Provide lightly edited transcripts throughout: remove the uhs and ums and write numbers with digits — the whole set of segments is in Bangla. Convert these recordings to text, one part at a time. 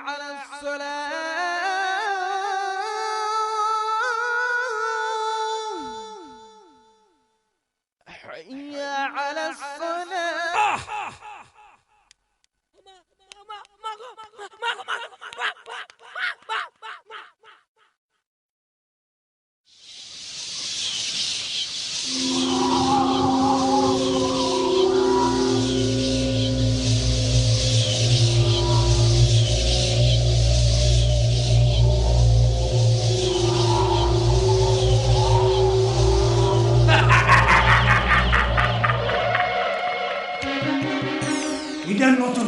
على الصلاة حي على الصلاة এটা নতুন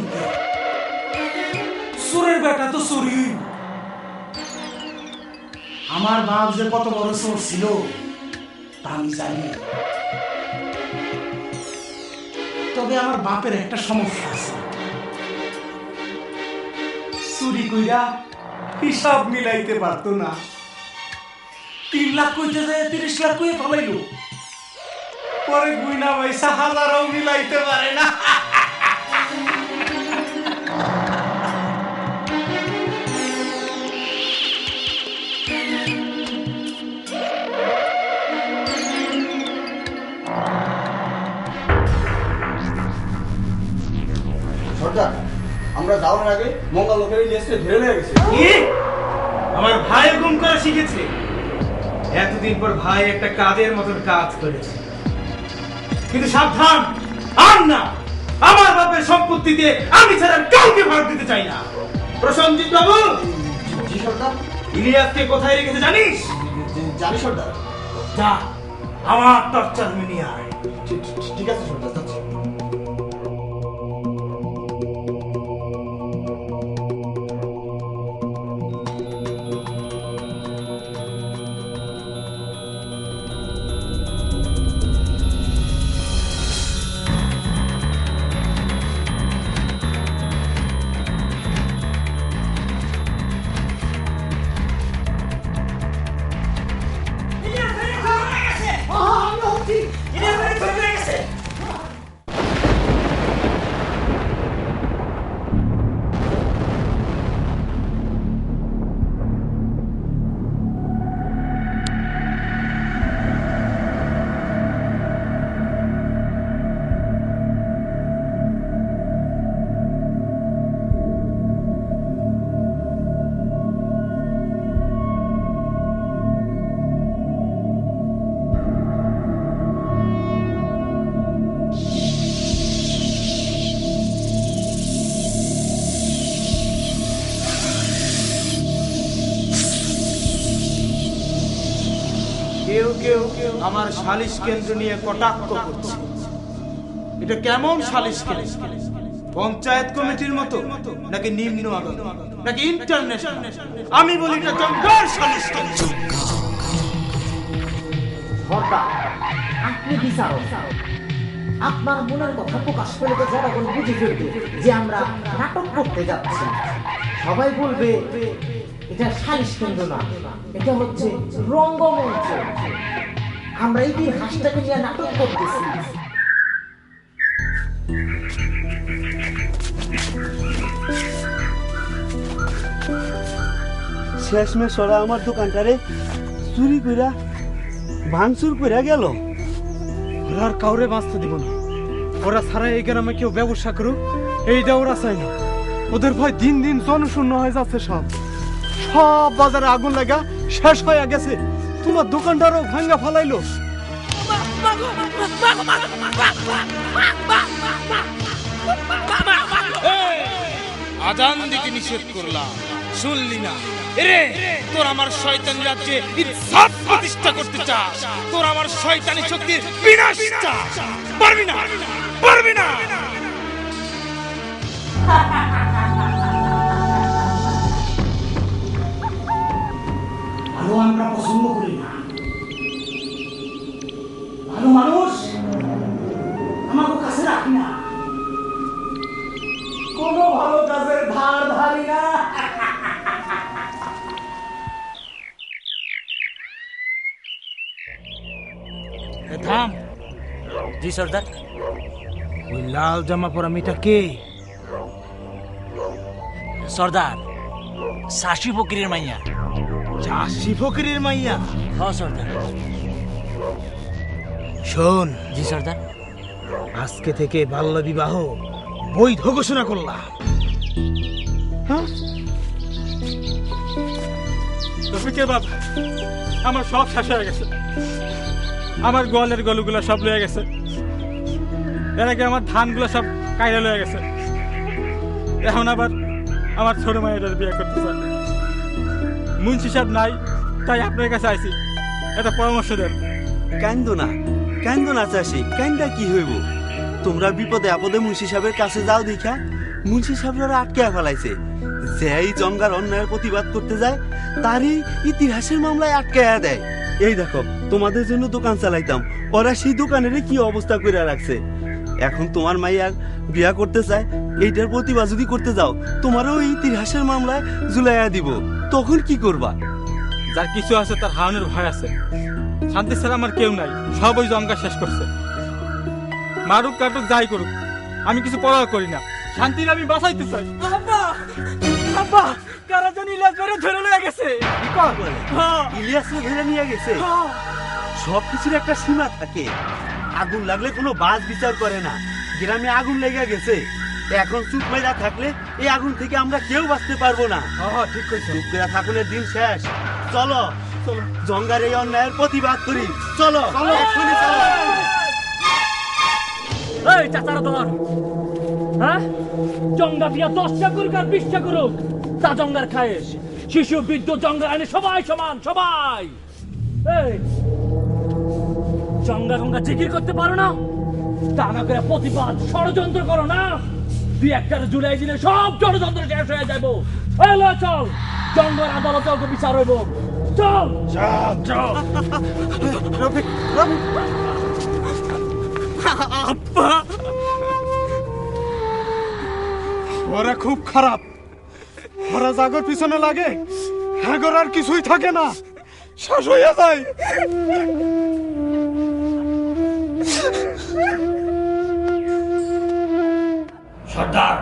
সুরের বেটা তো চুরি। আমার বাপ যে কত বড় চোর ছিল তা আমি জানি, তবে আমার বাপের একটা সমস্যা আছে, চুরি কইরা হিসাব মিলাইতে পারতো না। 3 লাখ কইতে যায় 30 লাখ কইয়ে ফলাইল, পরে গুইনা পয়সা হাজারও মিলাইতে পারে না। সর্দার, আমরা যাওয়ার আগে মঙ্গল লোকের লিস্টে ধরে নিয়ে গেছে। আমার ভাই গুম করা শিখেছে, এতদিন পর ভাই একটা কাজের মতন কাজ করেছে। কিন্তু সাবধান, আর না, আমার বাপের সম্পত্তিতে আমি ছাড়া কাউকে ভাগ দিতে চাই না। প্রসঞ্জিৎ বাবু। জি সর্দার। ইলিয়াসকে কোথায় রেখেছে জানিস? জানি সর্দার। যা, আমার টর্চার রুমে নিয়ে আয়। ঠিক আছে সর্দার, যাচ্ছি। কেউ কেউ আমার সালিশ কেন্দ্র নিয়ে কটাক্ষ করছে। এটা কেমন সালিশ কেন্দ্র? পঞ্চায়েত কমিটির মতো নাকি নিম্ন আদালত নাকি ইন্টারন্যাশনাল? আমি বলি এটা জঙ্গল সালিশ কেন্দ্র। আপনি বিচারক, আপনার মনের কথা প্রকাশ করলে তো জনগণ বুঝে ফেলবে যে আমরা নাটক করতে যাচ্ছি। সবাই বলবে এটা সালিশ কেন্দ্র না, এটা হচ্ছে রঙ্গমঞ্চ। আমরা এই ইতিহাসটাকে নিয়ে নাটক করতেছি। শেষমেশ ওরা আমার দোকানটারে চুরি কইরা ভাঙচুর কইরা গেল। ওরা আর কাউরে বাঁচতে দিব না। ওরা ছাড়া এই গ্রামে কেউ ব্যবসা করুক এইটা ওরা চাই না। ওদের ভয় দিন দিন জনশূন্য হয়ে যাচ্ছে। সব বাজারে আগুন লাগা শেষ হয়ে গেছে। তোমার দোকানটারও ভাঙ্গা ফালাইলো। আজান দিতে নিষেধ করলাম, শুনলি না? এরে, তোর আমার শয়তানি রাজ্যে ইজ্জত প্রতিষ্ঠা করতে চাস, তোর আমার শয়তানি শক্তির বিনাশ চাস, পারবি না, পারবি না। ভালো আমরা পছন্দ করি না। ভালো মানুষ আমাকে কাছে রাখি না, কোনো ভালো কাজের ধার ধারি না। থাম। জি সর্দার। ওই লাল জামা পরা মেয়েটা কে? সর্দার, চাষি ফকিরের মাইয়া। চাষি ফকিরের মাইয়া? হ্যাঁ সর্দার। শোন, জি সর্দার। আজকে থেকে বাল্য বিবাহ বৈধ ঘোষণা করলাম। রফিকের বাপ, আমার সব শেষ হয়ে গেছে। আমার গোয়ালের গলুগুলো সব লয়ে গেছে। এর আগে আমার ধানগুলো সব কাইরা লয়ে গেছে। এখন আবার আমার ছোট মায়ের বিয়ে করতে চায়। মুন্সি সাহেব নাই, তাই আপনার কাছে আইছি, একটা পরামর্শ দেন। কান্দো না চাষি, কান্দা কি হইব? তোমরা বিপদে আপদে মুন্সি সাহেবের কাছে যাও দেখা মুন্সি সাহেবরা আটকে ফেলাইছে। যেই জঙ্গার অন্যায়ের প্রতিবাদ করতে যায় তারই ইতিহাসের মামলায় আটকায়া দেয়। এই দেখো, তোমাদের জন্য দোকান চালাইতাম, ওরা সেই দোকানের কি অবস্থা করে রাখছে। এখন তোমার মাইয়ার বিয়া করতে চায়, এইটার প্রতিবাদ যদি করতে যাও তোমারও ওই ইতিহাসের মামলায় ঝুলাইয়া দিব, তখন কি করবা? যার কিছু আছে তার হারানোর ভয় আছে। শান্তি ছাড়া আমার কেউ নাই, সব ওই জঙ্গা শেষ করছে। মারুক কাটুক যাই করুক, আমি কিছু পড়া করি না। শান্তির আমি বাঁচাইতে চাই। আব্বা, কারা জানি ইলিয়াস ধরে লয়ে গেছে। ইলিয়াসকে ধরে নিয়ে গেছে? সবকিছুর একটা সীমা থাকে। আগুন লাগলে কোনো বাস বিচার করে না। গ্রামে আগুন লেগে গেছে, এখন চুপ মেরা থাকলে এই আগুন থেকে আমরা কেউ বাঁচতে পারবো না। ঠিক কইছো। চুপ করে থাকুনের দিন শেষ। চলো চলো, জঙ্গার এই অন্যায়ের প্রতিবাদ করি। চলো এক্ষুনি চলো। এই চাচারা তোমার, হ্যাঁ, জঙ্গা বিয়া 10টা করুক আর 20টা করুক, তা জঙ্গার খায়েশ। শিশু বৃদ্ধ জঙ্গার আইনে সবাই সমান, সবাই। এই জঙ্গা গঙ্গা জিকির করতে পারো না, তা না করে প্রতিবাদ ষড়যন্ত্র করো না। 2-1টার জুলাই দিলে সব ষড়যন্ত্র শেষ হয়ে যাবো। চল, জঙ্গার আদালতে ওকে বিচার হইব। চল চল। রফিক, আব্বা, ওরা খুব খারাপ। ওরা জাগর পিছনে লাগে, হাগর আর কিছুই থাকে না, শেষ হইয়া যায়। সর্দার,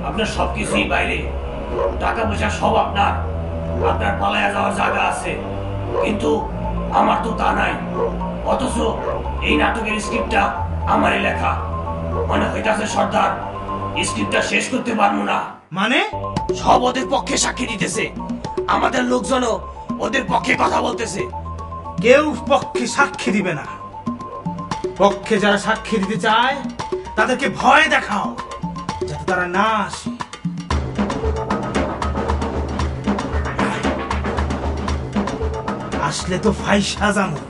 আপনার সবকিছুই বাইরে, টাকা পয়সা সব আপনার পালায়া যাওয়ার জায়গা আছে, কিন্তু আমার তো তা নাই। অথচ এই নাটকের স্ক্রিপ্টটা আমারই লেখা। মনে হইতাছে সর্দার, স্ক্রিপ্টটা শেষ করতে পারবো না। মানে? সব ওদের পক্ষে সাক্ষী দিতেছে, আমাদের লোকজনও ওদের পক্ষে কথা বলতেছে। কেউ পক্ষে সাক্ষী দিবে না। পক্ষে যারা সাক্ষী দিতে চায় তাদেরকে ভয় দেখাও, যাতে তারা না আসে। আসলে তো ফাই সাজানো।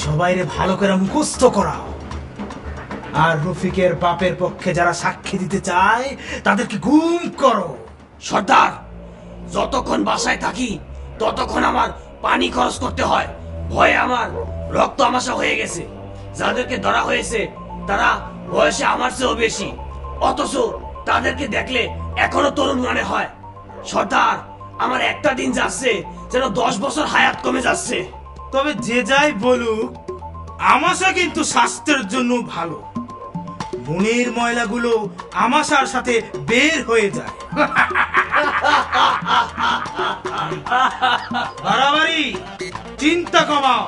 সবাইরে ভালো করে মুখস্থ করাও। আর রফিকের বাপের পক্ষে যারা সাক্ষী দিতে চায় তাদেরকে গুম করো। সর্দার, যতক্ষণ বাসায় থাকি ততক্ষণ আমার পানি খরচ করতে হয়। ভয়ে আমার রক্ত আমাশা হয়ে গেছে। যাদেরকে ধরা হয়েছে তারা বয়সে আমার চেয়েও বেশি, অথচ তাদেরকে দেখলে এখনো তরুণ মনে হয়। সর্দার, আমার একটা দিন যাচ্ছে যেন 10 বছর হায়াত কমে যাচ্ছে। তবে যে যাই বলুক, আমাশা কিন্তু স্বাস্থ্যের জন্য ভালো। মনের ময়লাগুলো আমাশার সাথে বের হয়ে যায়। বাড়াবাড়ি, চিন্তা কমাও।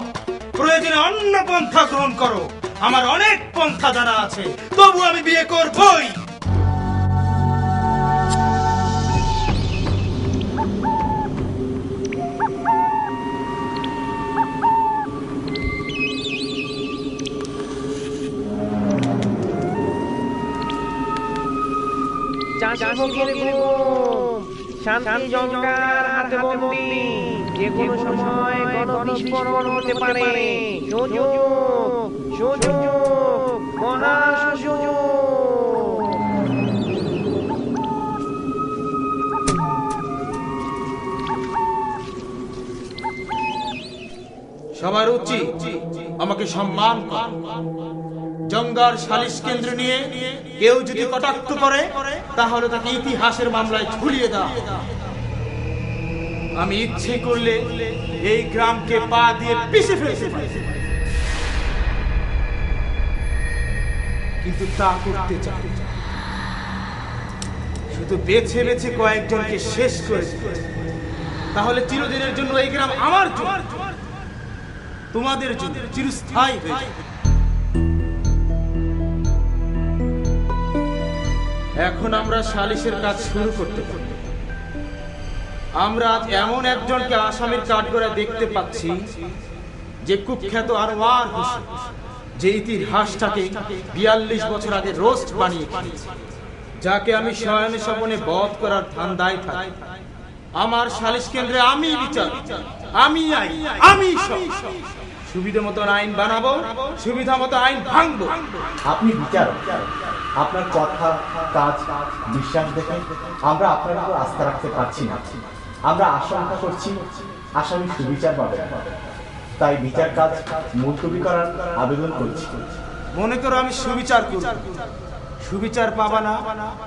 প্রয়োজনে অন্য পন্থা গ্রহণ করো। আমার অনেক পন্থা জানা আছে, তবু আমি বিয়ে করবই। শান্তি জঙ্গার হাতে বন্দি, যে কোনো সময় গণবিস্ফোরণ হতে পারে। সুযোগ, সুযোগ, মহা সুযোগ। সবার উচিত আমাকে সম্মান করা। জঙ্গার সালিশ কেন্দ্র নিয়ে কেউ যদি কটাক্ষ করে তাহলে তাকে ইতিহাসের মামলায় ঝুলিয়ে দাও। আমি ইচ্ছে করলে এই গ্রামকে পা দিয়ে পিষে ফেলতে পারি, কিন্তু তা করতে চাই। শুধু বেছে বেছে কয়েকজনকে শেষ করে দিতে। তাহলে চিরদিনের জন্য এই গ্রাম আমার জন্য, তোমাদের জন্য চিরস্থায়ী হয়ে যাবে। এখন আমরা সালিশের কাজ শুরু করতে পারি। আমরা আজ এমন একজনকে আসামির কাঠগড়ায় দেখতে পাচ্ছি, যে কুখ্যাত আনোয়ার হোসেন, যে ইতিহাসটাকে 42 বছর আগে রোস্ট বানিয়ে খেয়েছে, যাকে আমি শয়নে স্বপনে বধ করার ধান্দায় থাকি। আমার সালিশ কেন্দ্রে আমি বিচার, আমি আইন, আমি সব। সুবিধা মতো আইন বানাবো, সুবিধা মতো আইন ভাঙবো। আপনি বিচারক, আপনার কথা, কাজ, বিশ্বাস দেখে আমরা আপনার উপর আস্থা রাখতে পারছি না। আমরা আশঙ্কা করছি আসামি সুবিচার পাবে, তাই বিচার কাজ মুলতবি করার আবেদন করছি। মনে করো আমি সুবিচার করব, সুবিচার পাবা না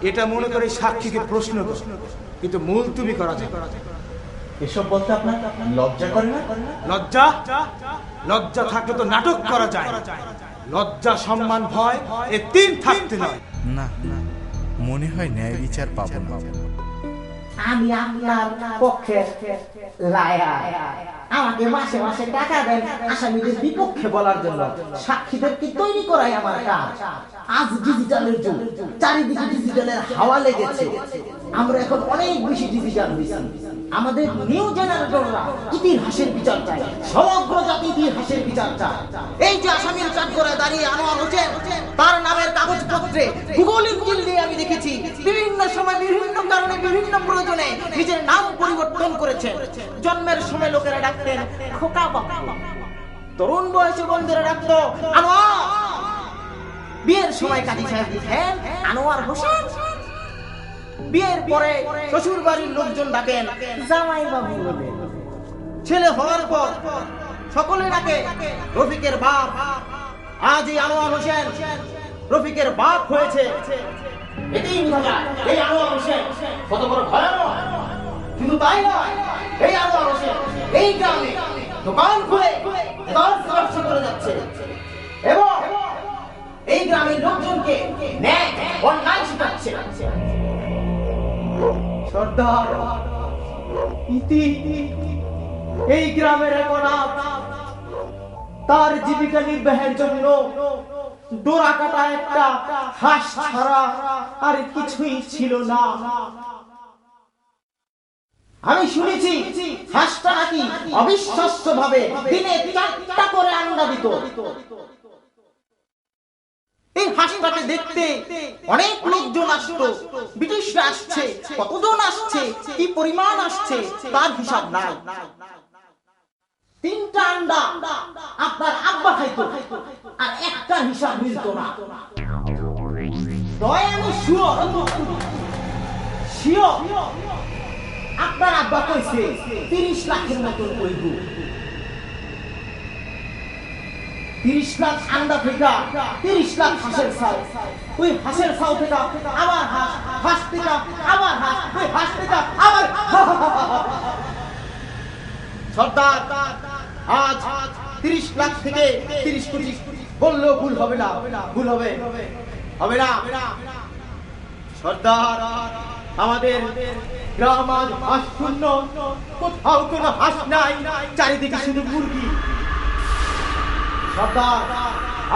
এটা মনে করে সাক্ষীকে প্রশ্ন করো, কিন্তু মুলতবি করা যায়। এসব বলতে আপনার লজ্জা করে না? লজ্জা? লজ্জা থাকলে তো নাটক করা যায়। লজ্জা, সম্মান, ভয় এ তিন থাকতে নয়। না, মনে হয় ন্যায় বিচার পাবো না। আমি আপনার পক্ষে লায়ার। আমাকে মাসে মাসে টাকা দেন আসামিদের বিপক্ষে বলার জন্য। সাক্ষীদেরকে তৈরি করাই আমার কাজ। আজ ডিজিটালের যুগ, চারিদিকে ডিজিটালের হাওয়া লেগেছে। আমরা এখন অনেক বেশি ডিজিটাল হয়েছি। আমাদের নিউ জেনারেটররা ইতিহাসের বিচার চায়, সমগ্র জাতি ইতিহাসের বিচার চায়। এই যে আসামির কাঠগড়ায় দাঁড়িয়ে আনোয়ার হোসেন, তার নামের কাগজপত্রে গুগল ইঞ্জিন দিয়ে আমি দেখেছি বিভিন্ন সময় বিভিন্ন কারণে বিভিন্ন প্রয়োজনে নিজের নাম পরিবর্তন করেছেন। জন্মের সময় লোকেরা ডাকতেন খোকা বাবা, তরুণ বয়সে বন্ধুরা ডাকতো আনোয়ার, বিয়ের সময় কাজী সাহেব লিখেন আনোয়ার হোসেন, বিয়ের পরে শ্বশুর বাড়ির লোকজন ডাকেন জামাই বাবু বলে, ছেলে হওয়ার পর সকলে ডাকে রফিকের বাপ। আজ এই আনোয়ার হোসেন রফিকের বাপ হয়েছে। এটাই বোঝা যায় এই আনোয়ার হোসেন কত বড় ভয়ানক। কিন্তু তাই নয়, এই আনোয়ার হোসেন এই গ্রামে দোকান খুলে ব্যবসা করে যাচ্ছে এবং এই গ্রামের লোকজনকে ন্যায় অন্যায় শেখাচ্ছে। সর্দার, ইতি এই গ্রামের এক অনাথ, তার জীবিকা নির্বাহের জন্য ডোরা কাটা একটা হাঁস ছাড়া আর কিছুই ছিল না। আমি শুনেছি হাঁসটা নাকি অবিশ্বাস্য ভাবে দিনে 4টা করে আন্ডা দিত। এই হাঁসটাকে দেখতে অনেক লোকজন আসতো, ব্রিটিশরা আসছে, কতজন আসছে, কি পরিমাণ আসছে তার হিসাব নাই। 3টা আন্ডা আপনার আব্বা খাইতো, আর একটা হিসাব মিলত না। তয় আমি শিওর আপনার আব্বা কইছে 30 লাখের মতন কইব। 30 লাখ আন্ডা থেকে 30 লাখ হাঁসের ছাও, ওই হাঁসের ছাও থেকে আবার হাঁস, হাঁস থেকে আবার হাঁস, ওই হাঁস থেকে আবার। সর্দার, আজ 30 লাখ থেকে 30 কোটি বললেও ভুল হবে না, ভুল হবে না। সর্দার, আমাদের গ্রাম আজ হাঁস শূন্য, কোথাও কোনো হাঁস নাই, চারিদিকে শুধু মুরগি। সর্দার,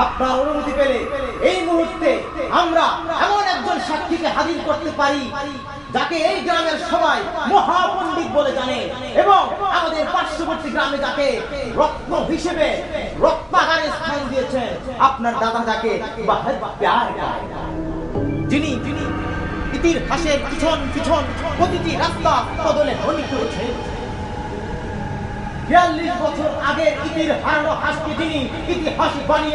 আপনার অনুমতি পেলে এই মুহূর্তে আমরা এমন একজন সাক্ষীকে হাজির করতে পারি যাকে এই গ্রামের সবাই মহাপণ্ডিত বলে জানে এবং আমাদের পার্শ্ববর্তী গ্রামে যাকে রত্ন হিসেবে রত্নাগারে স্থান দিয়েছেন আপনার দাদা, যাকে যিনি ইতিহাসের পিছন পিছন প্রতিটি রাস্তা বদলে ধনী করেছেন। 42 বছর আগের ইতির হারানো হাসকে যিনি ইতিহাস বানিয়ে